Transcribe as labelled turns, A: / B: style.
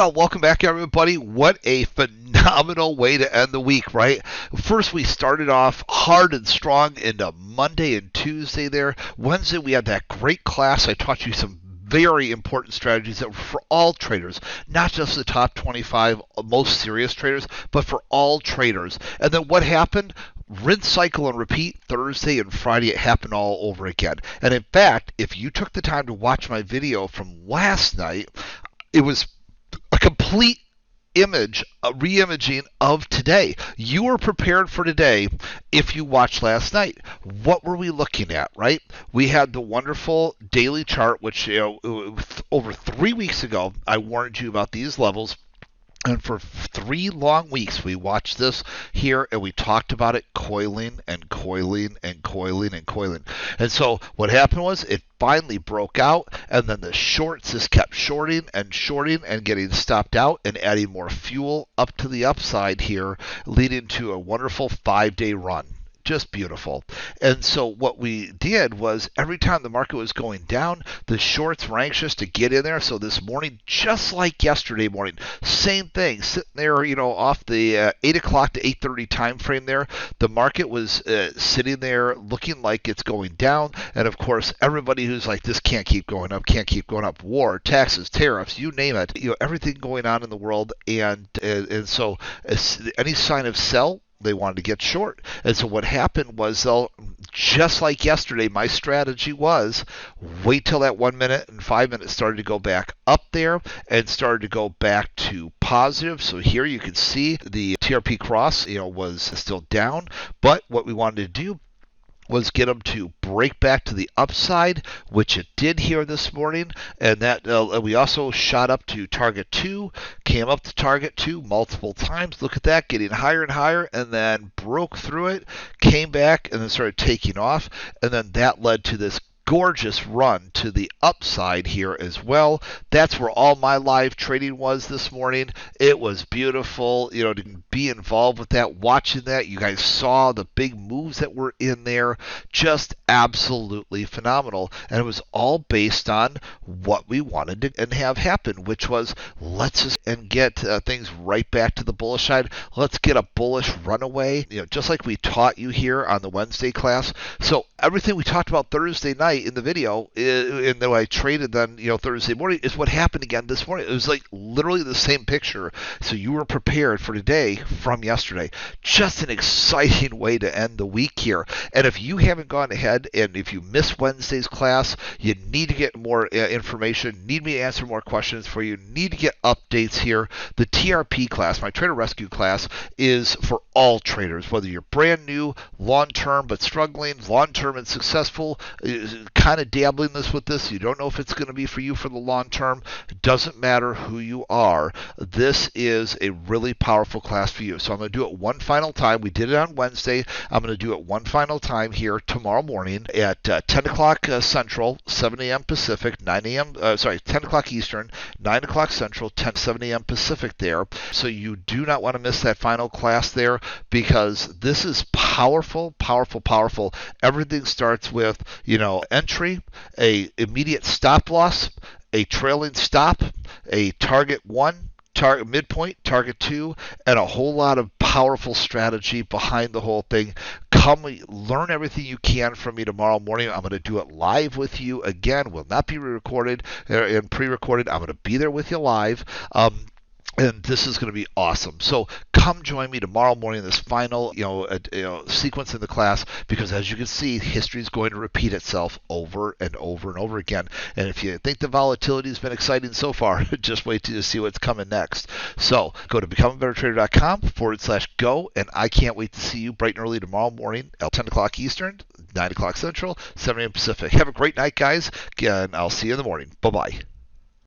A: Well, welcome back, everybody. What a phenomenal way to end the week, right? First, we started off hard and strong into Monday and Tuesday there. Wednesday, we had that great class. I taught you some very important strategies that were for all traders, not just the top 25 most serious traders, but for all traders. And then what happened? Rinse, cycle, and repeat. Thursday and Friday, it happened all over again. And in fact, if you took the time to watch my video from last night, it was a complete image, a re-imaging of today. You were prepared for today if you watched last night. What were we looking at, right? We had the wonderful daily chart, which over 3 weeks ago, I warned you about these levels. And for 3 long weeks, we watched this here and we talked about it coiling and coiling and coiling and coiling. And so what happened was it finally broke out, and then the shorts just kept shorting and getting stopped out and adding more fuel up to the upside here, leading to a wonderful 5-day run. Just beautiful. And so what we did was every time the market was going down, the shorts were anxious to get in there. So this morning, just like yesterday morning, same thing, sitting there, off the 8 o'clock to 8:30 time frame there. The market was sitting there looking like it's going down. And of course, everybody who's like, this can't keep going up, can't keep going up. War, taxes, tariffs, you name it. Everything going on in the world. And so any sign of sell, they wanted to get short. And so what happened was, just like yesterday, my strategy was wait till that 1 minute and 5 minutes started to go back up there and started to go back to positive. So here you can see the TRP cross, was still down. But what we wanted to do was get them to break back to the upside, which it did here this morning, and that we also shot up to target 2, came up to target 2 multiple times. Look at that, getting higher and higher, and then broke through it, came back, and then started taking off, and then that led to this gorgeous run to the upside here as well. That's where all my live trading was this morning. It was beautiful, to be involved with that, watching that. You guys saw the big moves that were in there. Just absolutely phenomenal. And it was all based on what we wanted to and have happen, which was let's just and get things right back to the bullish side. Let's get a bullish runaway, just like we taught you here on the Wednesday class. So everything we talked about Thursday night in the video, and though I traded then, Thursday morning, is what happened again this morning. It was like literally the same picture. So you were prepared for today from yesterday. Just an exciting way to end the week here. And if you haven't gone ahead and if you missed Wednesday's class, you need to get more information, need me to answer more questions for you, need to get updates here. The TRP class, my Trader Rescue class, is for all traders, whether you're brand new, long-term but struggling, long-term and successful, kind of dabbling with this, you don't know if it's going to be for you for the long term. It doesn't matter who you are. This is a really powerful class for you. So I'm going to do it one final time. We did it on Wednesday. I'm going to do it one final time here tomorrow morning at 10 o'clock Central, 7 a.m. Pacific, 10 o'clock Eastern, 9 o'clock Central, 7 a.m. Pacific there. So you do not want to miss that final class there, because this is powerful, powerful, powerful. Everything starts with, entry, a immediate stop loss, a trailing stop, a target 1, target midpoint, target 2, and a whole lot of powerful strategy behind the whole thing. Come learn everything you can from me tomorrow morning. I'm going to do it live with you again. Will not be recorded and pre-recorded. I'm going to be there with you live. And this is going to be awesome. So come join me tomorrow morning, this final sequence in the class, because as you can see, history is going to repeat itself over and over and over again. And if you think the volatility has been exciting so far, just wait to see what's coming next. So go to becomeabettertrader.com/go, and I can't wait to see you bright and early tomorrow morning at 10 o'clock Eastern, 9 o'clock Central, 7 a.m. Pacific. Have a great night, guys, and I'll see you in the morning. Bye-bye.